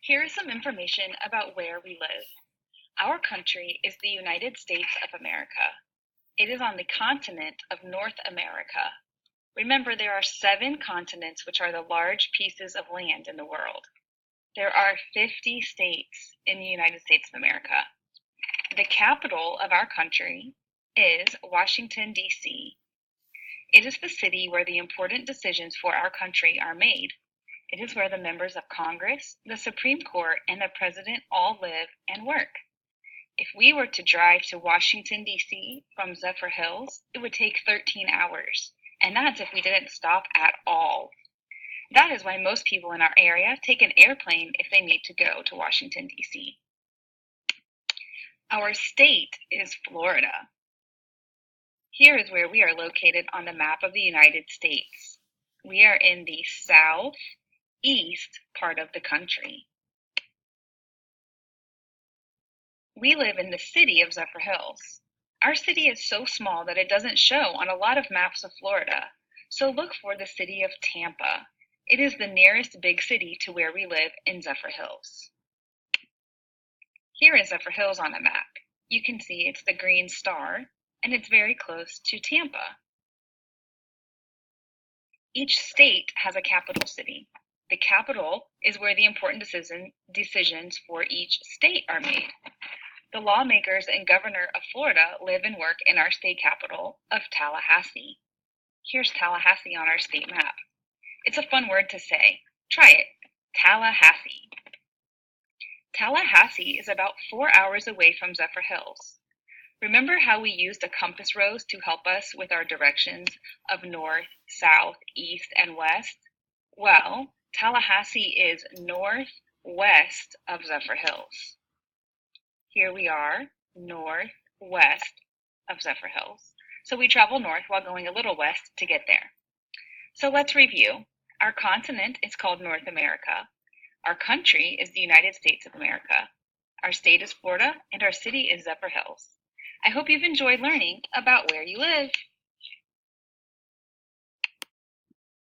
Here is some information about where we live. Our country is the United States of America. It is on the continent of North America. Remember, there are 7 continents, which are the large pieces of land in the world. There are 50 states in the United States of America. The capital of our country is Washington, D.C. It is the city where the important decisions for our country are made. It is where the members of Congress, the Supreme Court, and the President all live and work. If we were to drive to Washington, D.C. from Zephyrhills, it would take 13 hours, and that's if we didn't stop at all. That is why most people in our area take an airplane if they need to go to Washington, D.C. Our state is Florida. Here is where we are located on the map of the United States. We are in the southeast part of the country. We live in the city of Zephyrhills. Our city is so small that it doesn't show on a lot of maps of Florida, so look for the city of Tampa. It is the nearest big city to where we live in Zephyrhills. Here is Zephyrhills on a map. You can see it's the green star, and it's very close to Tampa. Each state has a capital city. The capital is where the important decisions for each state are made. The lawmakers and governor of Florida live and work in our state capital of Tallahassee. Here's Tallahassee on our state map. It's a fun word to say. Try it. Tallahassee. Tallahassee is about 4 hours away from Zephyrhills. Remember how we used a compass rose to help us with our directions of north, south, east, and west? Well, Tallahassee is northwest of Zephyrhills. Here we are, northwest of Zephyrhills. So we travel north while going a little west to get there. So let's review. Our continent is called North America. Our country is the United States of America. Our state is Florida, and our city is Zephyrhills. I hope you've enjoyed learning about where you live.